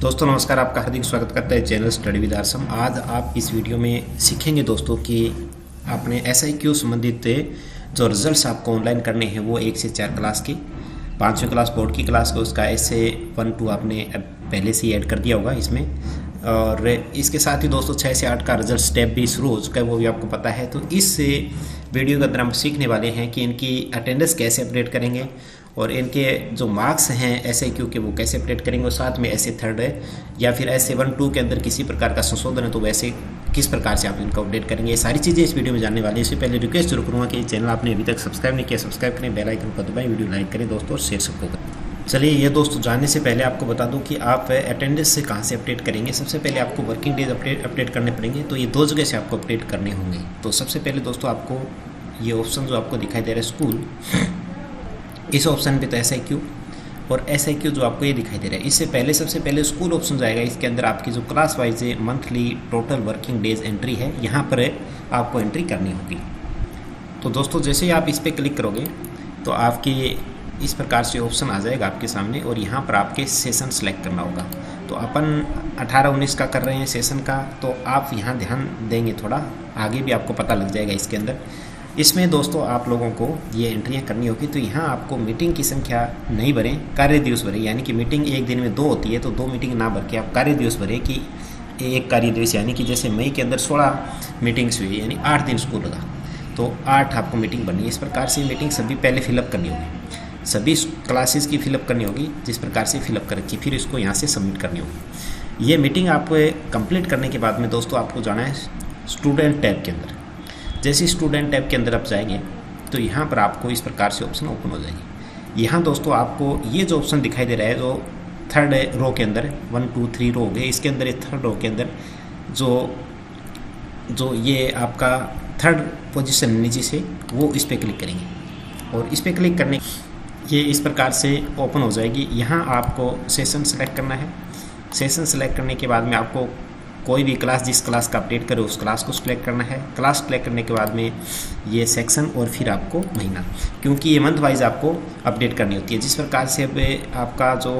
दोस्तों नमस्कार, आपका हार्दिक स्वागत करता है चैनल स्टडी विद आसम। आज आप इस वीडियो में सीखेंगे दोस्तों कि आपने SIQ संबंधित जो रिजल्ट्स आपको ऑनलाइन करने हैं वो 1 से 4 क्लास की 5वीं क्लास बोर्ड की क्लास को उसका ऐसे 1 2 आपने पहले से ही ऐड कर दिया होगा इसमें। और इसके साथ ही दोस्तों 6 से 8 का रिजल्ट स्टेप भी शुरू हो चुका है, वो भी आपको पता है। तो इस वीडियो के अंदर हम सीखने वाले हैं कि इनकी अटेंडेंस कैसे अपडेट करेंगे और इनके जो मार्क्स हैं SIQ के वो कैसे अपडेट करेंगे, और साथ में ऐसे थर्ड है या फिर ऐसे 1 2 के अंदर किसी प्रकार का संशोधन है तो वैसे किस प्रकार से आप इनको अपडेट करेंगे, ये सारी चीज़ें इस वीडियो में जानने वाली हैं। इससे पहले रिक्वेस्ट जरूर करूँगा कि चैनल आपने अभी तक सब्सक्राइब नहीं किया, सब्सक्राइब करें, बेल आइकन को दबाएं, वीडियो लाइक करें दोस्तों और शेयर सबको करें। चलिए ये दोस्तों जानने से पहले आपको बता दूं कि आप अटेंडेंस से कहां से अपडेट करेंगे। सबसे पहले आपको वर्किंग डेज अपडेट करने पड़ेंगे, तो ये 2 जगह से आपको अपडेट करने होंगे। तो सबसे पहले दोस्तों आपको ये ऑप्शन जो आपको दिखाई दे रहा है स्कूल, इस ऑप्शन पे तो SIQ और SIQ जो आपको ये दिखाई दे रहा है, इससे पहले सबसे पहले स्कूल ऑप्शन जाएगा। इसके अंदर आपकी जो class wise monthly total working days entry है, यहाँ पर आपको एंट्री करनी होगी। तो दोस्तों जैसे ही आप इस पर क्लिक करोगे तो आपकी इस प्रकार से ऑप्शन आ जाएगा आपके सामने, और यहाँ पर आपके सेशन सेलेक्ट करना होगा। तो अपन 18-19 का कर रहे हैं सेशन का, तो आप यहाँ ध्यान देंगे थोड़ा, आगे भी आपको पता लग जाएगा इसके अंदर। इसमें दोस्तों आप लोगों को ये एंट्रियाँ करनी होगी। तो यहाँ आपको मीटिंग की संख्या नहीं भरें, कार्य दिवस भरें, यानी कि मीटिंग एक दिन में 2 होती है तो 2 मीटिंग ना भर के आप कार्य दिवस भरें कि एक कार्य दिवस, यानी कि जैसे मई के अंदर 16 मीटिंग्स हुई, यानी 8 दिन स्कूल लगा तो 8 आपको मीटिंग बननी है। इस प्रकार से मीटिंग सभी पहले फिलअप करनी होगी, सभी क्लासेस की फिलअप करनी होगी जिस प्रकार से फिलअप कर रखी, फिर इसको यहाँ से सबमिट करनी होगी। ये मीटिंग आप कंप्लीट करने के बाद में दोस्तों आपको जाना है स्टूडेंट टैब के अंदर। जैसे स्टूडेंट टैब के अंदर आप जाएंगे तो यहाँ पर आपको इस प्रकार से ऑप्शन ओपन हो जाएगी। यहाँ दोस्तों आपको ये जो ऑप्शन दिखाई दे रहा है, जो थर्ड रो के अंदर 1 2 3 रो हो गए, इसके अंदर थर्ड रो के अंदर जो ये आपका थर्ड पोजीशन नीचे से, वो इस पर क्लिक करेंगे और इस पर क्लिक करने ये इस प्रकार से ओपन हो जाएगी। यहाँ आपको सेशन सेलेक्ट करना है। सेशन सेलेक्ट करने के बाद में आपको कोई भी क्लास, जिस क्लास का अपडेट करे उस क्लास को सिलेक्ट करना है। क्लास सिलेक्ट करने के बाद में ये सेक्शन और फिर आपको महीना, क्योंकि ये मंथ वाइज आपको अपडेट करनी होती है। जिस प्रकार से अब आपका जो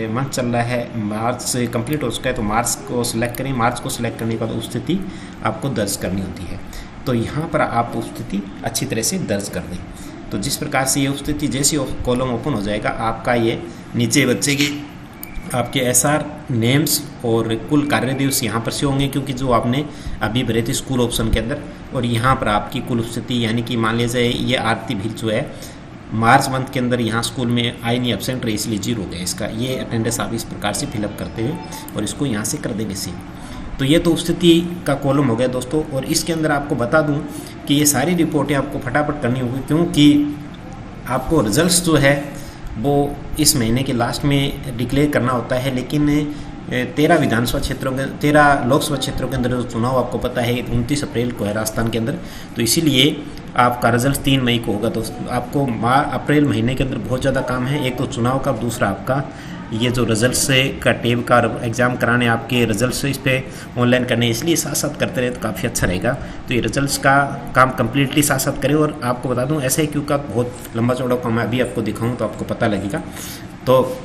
मंथ चल रहा है, मार्च से कंप्लीट हो चुका है, तो मार्च को सिलेक्ट करें। मार्च को सिलेक्ट करने के बाद उपस्थिति आपको दर्ज करनी होती है, तो यहाँ पर आप उपस्थिति अच्छी तरह से दर्ज कर दें। तो जिस प्रकार से ये उपस्थिति जैसे कॉलम ओपन हो जाएगा, आपका ये नीचे बचेगी आपके SR नेम्स और कुल कार्य दिवस यहाँ पर से होंगे, क्योंकि जो आपने अभी भरे थे स्कूल ऑप्शन के अंदर। और यहाँ पर आपकी कुल उपस्थिति, यानी कि मान लीजिए ये आरती भील जो है मार्च मंथ के अंदर यहाँ स्कूल में आई नहीं, एब्सेंट रही, इसलिए 0 हो गया इसका। ये अटेंडेंस आप इस प्रकार से फिलअप करते हुए और इसको यहाँ से कर देंगे सेव। तो ये तो उपस्थिति का कॉलम हो गया दोस्तों। और इसके अंदर आपको बता दूँ कि ये सारी रिपोर्टें आपको फटाफट करनी होगी, क्योंकि आपको रिजल्ट्स जो है वो इस महीने के लास्ट में डिक्लेयर करना होता है। लेकिन 13 विधानसभा क्षेत्रों के 13 लोकसभा क्षेत्रों के अंदर जो चुनाव आपको पता है 29 अप्रैल को है राजस्थान के अंदर, तो इसीलिए आपका रिजल्ट 3 मई को होगा। दोस्तों आपको अप्रैल महीने के अंदर बहुत ज़्यादा काम है, एक तो चुनाव का, दूसरा आपका ये जो रिजल्ट से का टेब का एग्ज़ाम कराने, आपके रिजल्ट से इस पर ऑनलाइन करने, इसलिए साथ साथ करते रहे तो काफ़ी अच्छा रहेगा। तो ये रिजल्ट्स का काम कम्प्लीटली साथ साथ करें। और आपको बता दूं SIQ का बहुत लंबा चौड़ा काम मैं अभी आपको दिखाऊं तो आपको पता लगेगा। तो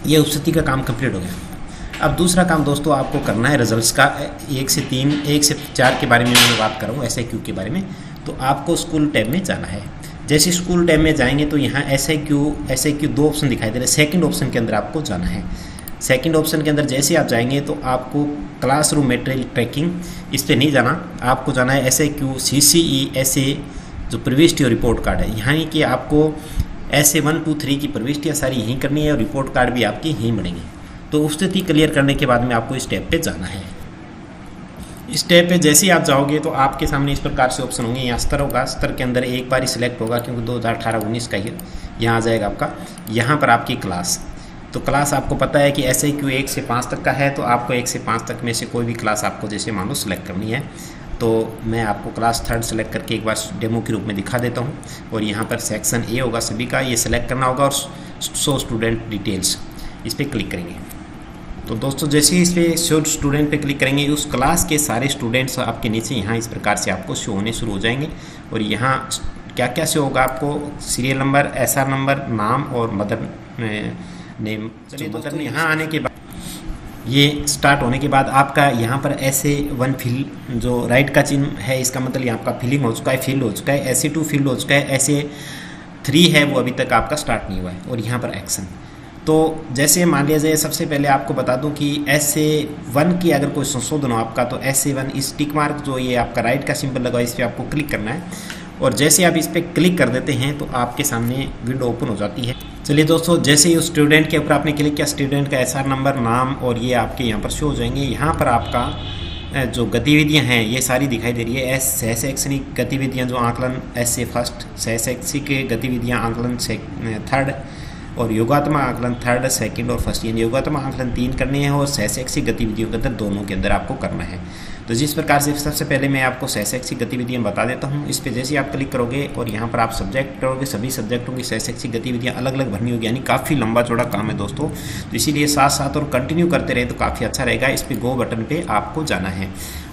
ये उपस्थिति का काम कम्प्लीट हो गया। अब दूसरा काम दोस्तों आपको करना है रिजल्ट्स का। 1 से 3 1 से 4 के बारे में मैं बात कर रहा हूँ, SIQ के बारे में। तो आपको स्कूल टैब में जाना है। जैसे स्कूल टैब में जाएंगे तो यहाँ SIQ 2 ऑप्शन दिखाई दे रहे हैं। सेकंड ऑप्शन के अंदर आपको जाना है। सेकंड ऑप्शन के अंदर जैसे आप जाएंगे तो आपको क्लासरूम मटेरियल ट्रैकिंग, इस पर नहीं जाना, आपको जाना है SIQ CCE SA जो प्रविष्टि और रिपोर्ट कार्ड है। यहाँ कि आपको ऐसे 1 2 3 की प्रविष्टियाँ सारी यहीं करनी है और रिपोर्ट कार्ड भी आपकी यहीं बनेंगे। तो उपस्थिति क्लियर करने के बाद में आपको इस टैब पे जाना है। इस टैब पे जैसे ही आप जाओगे तो आपके सामने इस प्रकार से ऑप्शन होंगे। यहाँ स्तर होगा, स्तर के अंदर एक बार ही सिलेक्ट होगा, क्योंकि 2018-19 का ही यहाँ आ जाएगा आपका। यहाँ पर आपकी क्लास, तो क्लास आपको पता है कि SIQ 1 से 5 तक का है, तो आपको 1 से 5 तक में से कोई भी क्लास आपको जैसे मान लो सिलेक्ट करनी है। तो मैं आपको क्लास 3rd सेलेक्ट करके एक बार डेमो के रूप में दिखा देता हूँ। और यहाँ पर सेक्शन A होगा सभी का, ये सिलेक्ट करना होगा और शो स्टूडेंट डिटेल्स, इस पर क्लिक करेंगे। तो दोस्तों जैसे ही इस पर शो स्टूडेंट पे क्लिक करेंगे, उस क्लास के सारे स्टूडेंट्स आपके नीचे यहाँ इस प्रकार से आपको शो होने शुरू हो जाएंगे। और यहाँ क्या क्या शो होगा, आपको सीरियल नंबर, SR नंबर, नाम और मदर नेम। चलिए दोस्तों यहाँ आने के बाद ये स्टार्ट होने के बाद आपका यहाँ पर SA1 फिल जो राइट का चिन्ह है, इसका मतलब यहाँ आपका फिलिंग हो चुका है, फिल हो चुका है। SA2 फिल हो चुका है, SA3 है वो अभी तक आपका स्टार्ट नहीं हुआ है। और यहाँ पर एक्शन, तो जैसे मान लिया जाए, सबसे पहले आपको बता दूं कि SA1 की अगर कोई संशोधन हो आपका, तो SA1 इस टिक मार्क जो ये आपका राइट का सिंबल लगा है, इस पर आपको क्लिक करना है। और जैसे आप इस पर क्लिक कर देते हैं तो आपके सामने विंडो ओपन हो जाती है। चलिए दोस्तों, जैसे ही उस स्टूडेंट के ऊपर आपने क्लिक किया, स्टूडेंट का SR नंबर, नाम और ये आपके यहाँ पर शो हो जाएंगे। यहाँ पर आपका जो गतिविधियाँ हैं ये सारी दिखाई दे रही है। सहशैक्षणिक गतिविधियाँ जो आंकलन SA फर्स्ट, सहशैक्षिक गतिविधियाँ आंकलन थर्ड, और योगात्मक आंकलन थर्ड, सेकंड और फर्स्ट, यानी योगात्मक आंकलन 3 करने हैं और सहशैक्षिक गतिविधियों के अंदर दोनों के अंदर आपको करना है। तो जिस प्रकार से सबसे पहले मैं आपको सहशैक्षिक गतिविधियां बता देता हूं। इस पर जैसे आप क्लिक करोगे और यहां पर आप सब्जेक्ट करोगे, सभी सब्जेक्टों की सहशैक्षिक गतिविधियां अलग अलग भरनी होगी, यानी काफ़ी लंबा चौड़ा काम है दोस्तों। तो इसीलिए साथ साथ और कंटिन्यू करते रहे तो काफ़ी अच्छा रहेगा। इस पर गो बटन पर आपको जाना है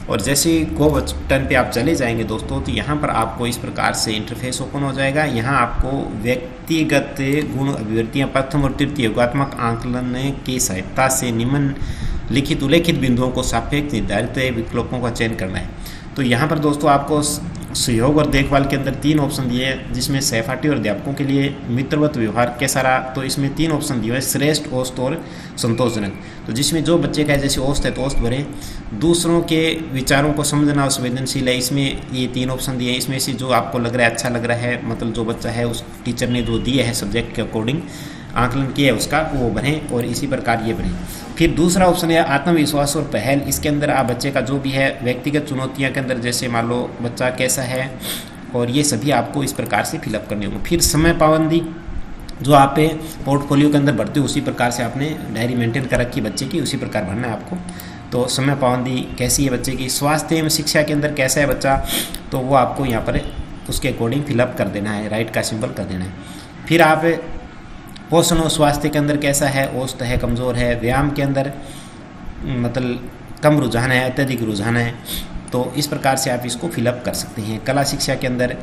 और जैसे ही गो बटन पे आप चले जाएंगे दोस्तों, तो यहाँ पर आपको इस प्रकार से इंटरफेस ओपन हो जाएगा। यहाँ आपको व्यक्तिगत गुण अभिवृत्तियाँ प्रथम और तृतीय योगात्मक आंकलन की सहायता से निम्नलिखित उल्लेखित बिंदुओं को सापेक्ष निर्धारित विकल्पों का चयन करना है। तो यहाँ पर दोस्तों आपको सहयोग और देखभाल के अंदर 3 ऑप्शन दिए हैं, जिसमें सहपाठी और अध्यापकों के लिए मित्रवत व्यवहार कैसा रहा, तो इसमें 3 ऑप्शन दिए हैं, श्रेष्ठ, औसत और संतोषजनक। तो जिसमें जो बच्चे का जैसे औसत है तो औसत भरें, दूसरों के विचारों को समझना और संवेदनशील है, इसमें ये 3 ऑप्शन दिए हैं। इसमें से जो आपको लग रहा है अच्छा लग रहा है, मतलब जो बच्चा है उस टीचर ने जो दिए है सब्जेक्ट के अकॉर्डिंग आंकलन किया है उसका, वो भरें और इसी प्रकार ये भरें। फिर दूसरा ऑप्शन है आत्मविश्वास और पहल। इसके अंदर आप बच्चे का जो भी है व्यक्तिगत चुनौतियां के अंदर, जैसे मान लो बच्चा कैसा है, और ये सभी आपको इस प्रकार से फिलअप करने होंगे। फिर समय पाबंदी, जो आप पोर्टफोलियो के अंदर भरते हो उसी प्रकार से आपने डायरी मेंटेन कर रखी बच्चे की, उसी प्रकार भरना है आपको। तो समय पाबंदी कैसी है बच्चे की, स्वास्थ्य एवं शिक्षा के अंदर कैसा है बच्चा, तो वो आपको यहाँ पर उसके अकॉर्डिंग फिलअप कर देना है, राइट का सिंबल कर देना है। फिर आप पोषण और स्वास्थ्य के अंदर कैसा है, औसत है, कमज़ोर है, व्यायाम के अंदर मतलब कम रुझान है, अत्यधिक रुझान है, तो इस प्रकार से आप इसको फिलअप कर सकते हैं। कला शिक्षा के अंदर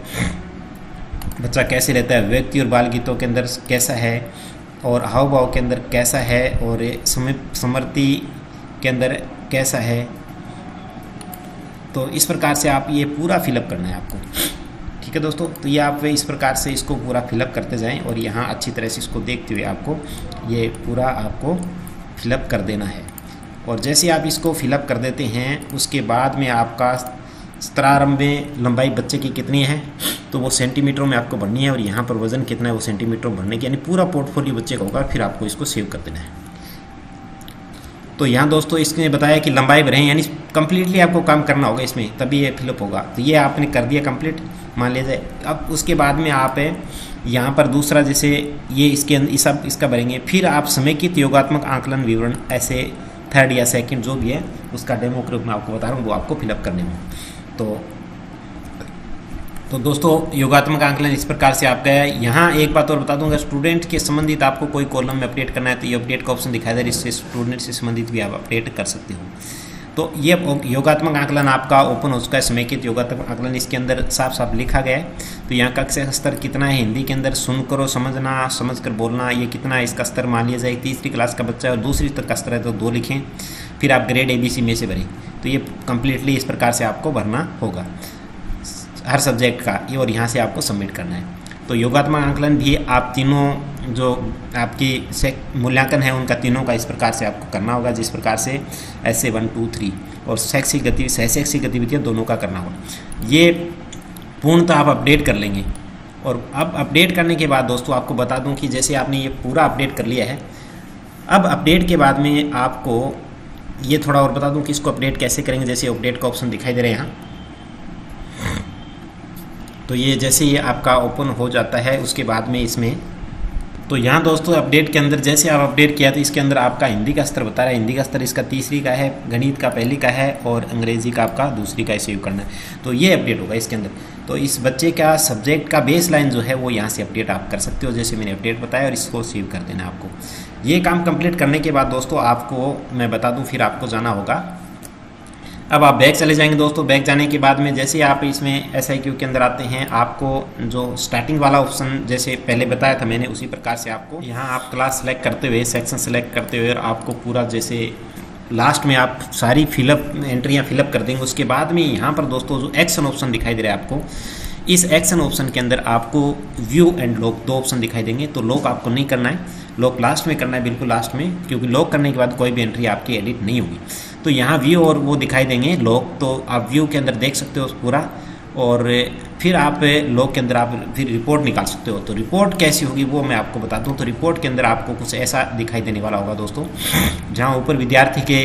बच्चा कैसे रहता है, व्यक्ति और बाल गीतों के अंदर कैसा है, और हाव भाव के अंदर कैसा है, और समृद्धि के अंदर कैसा है, तो इस प्रकार से आप ये पूरा फिलअप करना है आपको। ठीक है दोस्तों, तो ये आप इस प्रकार से इसको पूरा फिलअप करते जाएं और यहाँ अच्छी तरह से इसको देखते हुए आपको ये पूरा आपको फिलअप कर देना है। और जैसे आप इसको फिलअप कर देते हैं उसके बाद में आपका स्तरारंभ में लंबाई बच्चे की कितनी है, तो वो सेंटीमीटरों में आपको भरनी है, और यहाँ पर वजन कितना है वो सेंटीमीटरों में भरने की, यानी पूरा पोर्टफोलियो बच्चे का होगा। फिर आपको इसको सेव कर देना है। तो यहाँ दोस्तों इसने बताया कि लंबाई भरें, यानी कम्प्लीटली आपको काम करना होगा इसमें, तभी ये फिलअप होगा। तो ये आपने कर दिया कंप्लीट, मान लीजिए। अब उसके बाद में आप यहाँ पर दूसरा जैसे ये इसके अंदर सब इसका भरेंगे। फिर आप समेकित योगात्मक आंकलन विवरण, ऐसे थर्ड या सेकंड जो भी है उसका डेमो के रूप में आपको बता रहा हूँ, वो आपको फिलअप करने में। तो दोस्तों योगात्मक आंकलन इस प्रकार से आपका है। यहाँ एक बात और बता दूंगा, स्टूडेंट के संबंधित आपको कोई कॉलम में अपडेट करना है तो ये अपडेट का ऑप्शन दिखाई दे रहा है, इससे स्टूडेंट से संबंधित भी आप अपडेट कर सकते हो। तो ये योगात्मक आंकलन आपका ओपन हो चुका है, समेकित योगात्मक आंकलन, इसके अंदर साफ साफ लिखा गया है। तो यहाँ कक्षा स्तर कितना है हिंदी के अंदर, सुनकर और समझना, समझकर बोलना, ये कितना है इसका स्तर मान लिया जाए। 3री क्लास का बच्चा है और 2री तक का स्तर है तो 2 लिखें। फिर आप ग्रेड ABC में से भरें। तो ये कम्प्लीटली इस प्रकार से आपको भरना होगा हर सब्जेक्ट का ये, और यहाँ से आपको सबमिट करना है। तो योगात्मक आंकलन भी आप तीनों जो आपकी मूल्यांकन है उनका तीनों का इस प्रकार से आपको करना होगा, जिस प्रकार से ऐसे 1, 2, 3 और सहशैक्षिक गतिविधियाँ दोनों का करना होगा। ये पूर्णतः आप अपडेट कर लेंगे। और अब अपडेट करने के बाद दोस्तों आपको बता दूं कि जैसे आपने ये पूरा अपडेट कर लिया है, अब अपडेट के बाद में आपको ये थोड़ा और बता दूं कि इसको अपडेट कैसे करेंगे। जैसे अपडेट का ऑप्शन दिखाई दे रहा है यहाँ, तो ये जैसे ये आपका ओपन हो जाता है उसके बाद में इसमें, तो यहाँ दोस्तों अपडेट के अंदर जैसे आप अपडेट किया तो इसके अंदर आपका हिंदी का स्तर बता रहा है। हिंदी का स्तर इसका 3री का है, गणित का 1ली का है, और अंग्रेजी का आपका 2री का सेव करना है। तो ये अपडेट होगा इसके अंदर। तो इस बच्चे का सब्जेक्ट का बेस लाइन जो है वो यहाँ से अपडेट आप कर सकते हो, जैसे मैंने अपडेट बताया, और इसको सेव कर देना आपको। ये काम कंप्लीट करने के बाद दोस्तों आपको मैं बता दूँ फिर आपको जाना होगा। अब आप बैक चले जाएंगे दोस्तों। बैक जाने के बाद में जैसे आप इसमें SIQ के अंदर आते हैं, आपको जो स्टार्टिंग वाला ऑप्शन जैसे पहले बताया था मैंने, उसी प्रकार से आपको यहाँ आप क्लास सेलेक्ट करते हुए, सेक्शन सेलेक्ट करते हुए, और आपको पूरा जैसे लास्ट में आप सारी फिलअप एंट्रियां फिलअप कर देंगे। उसके बाद में यहाँ पर दोस्तों जो एक्शन ऑप्शन दिखाई दे रहा है आपको, इस एक्शन ऑप्शन के अंदर आपको व्यू एंड लॉक 2 ऑप्शन दिखाई देंगे। तो लॉक आपको नहीं करना है, लॉक लास्ट में करना है, बिल्कुल लास्ट में, क्योंकि लॉक करने के बाद कोई भी एंट्री आपकी एडिट नहीं होगी। तो यहाँ व्यू और वो दिखाई देंगे लॉक, तो आप व्यू के अंदर देख सकते हो पूरा, और फिर आप लॉक के अंदर आप फिर रिपोर्ट निकाल सकते हो। तो रिपोर्ट कैसी होगी वो मैं आपको बता दूं। तो रिपोर्ट के अंदर आपको कुछ ऐसा दिखाई देने वाला होगा दोस्तों, जहां ऊपर विद्यार्थी के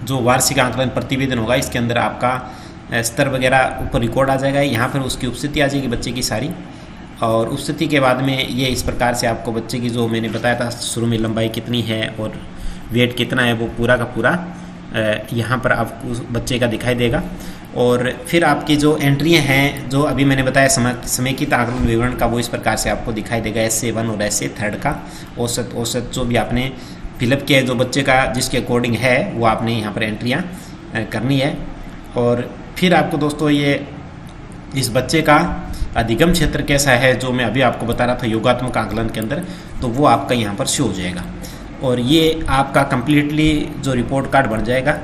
जो वार्षिक आंकलन प्रतिवेदन होगा, इसके अंदर आपका स्तर वगैरह ऊपर रिकॉर्ड आ जाएगा। यहाँ पर उसकी उपस्थिति आ जाएगी बच्चे की सारी, और उपस्थिति के बाद में ये इस प्रकार से आपको बच्चे की जो मैंने बताया था शुरू में लंबाई कितनी है और वेट कितना है, वो पूरा का पूरा यहाँ पर आपको बच्चे का दिखाई देगा। और फिर आपकी जो एंट्रियाँ हैं जो अभी मैंने बताया समेकित आंकलन विवरण का, वो इस प्रकार से आपको दिखाई देगा। SA1 और SA3 का औसत जो भी आपने फिलअप किया है, जो बच्चे का जिसके अकॉर्डिंग है वो आपने यहाँ पर एंट्रियाँ करनी है। और फिर आपको दोस्तों ये इस बच्चे का अधिगम क्षेत्र कैसा है, जो मैं अभी आपको बता रहा था योगात्मक आंकलन के अंदर, तो वो आपका यहाँ पर शो हो जाएगा। और ये आपका कंप्लीटली जो रिपोर्ट कार्ड बन जाएगा,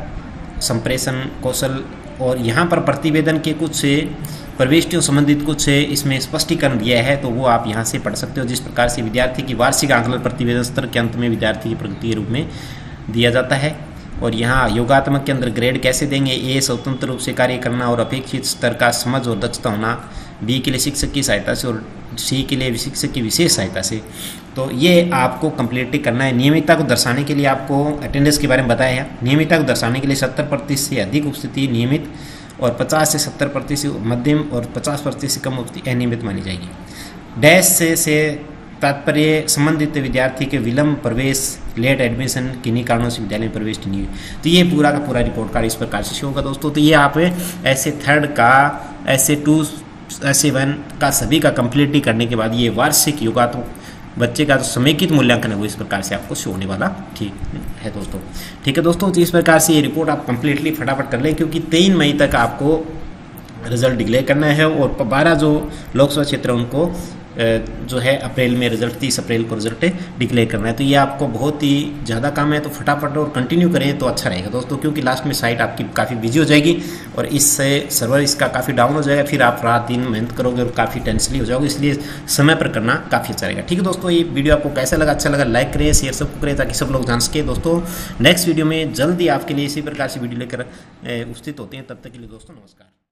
संप्रेषण कौशल, और यहाँ पर प्रतिवेदन के कुछ प्रविष्टियों संबंधित कुछ इसमें स्पष्टीकरण दिया है, तो वो आप यहाँ से पढ़ सकते हो। जिस प्रकार से विद्यार्थी की वार्षिक आंकलन प्रतिवेदन स्तर के अंत में विद्यार्थी की प्रगति के रूप में दिया जाता है। और यहाँ योगात्मक के अंदर ग्रेड कैसे देंगे, ए स्वतंत्र रूप से कार्य करना और अपेक्षित स्तर का समझ और दक्षता होना, बी के लिए शिक्षक की सहायता से, और सी के लिए शिक्षक की विशेष सहायता से। तो ये आपको कंप्लीटली करना है। नियमितता को दर्शाने के लिए आपको अटेंडेंस के बारे में बताया है। नियमितता को दर्शाने के लिए 70% से अधिक उपस्थिति नियमित, और 50 से 70% मध्यम, और 50% से कम उपस्थिति अनियमित मानी जाएगी। डैश से तात्पर्य संबंधित विद्यार्थी के विलंब प्रवेश, लेट एडमिशन, किन्हीं कारणों से विद्यालय में प्रवेश नहीं हुई। तो ये पूरा का पूरा रिपोर्ट कार्ड इस प्रकार से होगा दोस्तों। तो ये आप SA3 का, SA2, SA1 का सभी का कंप्लीटली करने के बाद ये वार्षिक योगात्मक बच्चे का जो समेकित मूल्यांकन है वो इस प्रकार से आपको शो होने वाला ठीक है दोस्तों। ठीक है दोस्तों, तो इस प्रकार से ये रिपोर्ट आप कंप्लीटली फटाफट कर लें, क्योंकि 3 मई तक आपको रिजल्ट डिक्लेयर करना है। और 12 जो लोकसभा क्षेत्र उनको जो है अप्रैल में रिजल्ट, 30 अप्रैल को रिजल्ट डिक्लेयर करना है। तो ये आपको बहुत ही ज़्यादा काम है, तो फटाफट और कंटिन्यू करें तो अच्छा रहेगा दोस्तों, क्योंकि लास्ट में साइट आपकी काफ़ी बिजी हो जाएगी और इससे सर्वर इसका काफ़ी डाउन हो जाएगा। फिर आप रात दिन मेहनत करोगे और काफ़ी टेंशनली हो जाओगे, इसलिए समय पर करना काफ़ी अच्छा रहेगा। ठीक है दोस्तों, ये वीडियो आपको कैसा लगा, अच्छा लगा लाइक करें, शेयर सबको करें, ताकि सब लोग जान सके। दोस्तों नेक्स्ट वीडियो में जल्दी आपके लिए इसी प्रकार से वीडियो लेकर उपस्थित होते हैं। तब तक के लिए दोस्तों नमस्कार।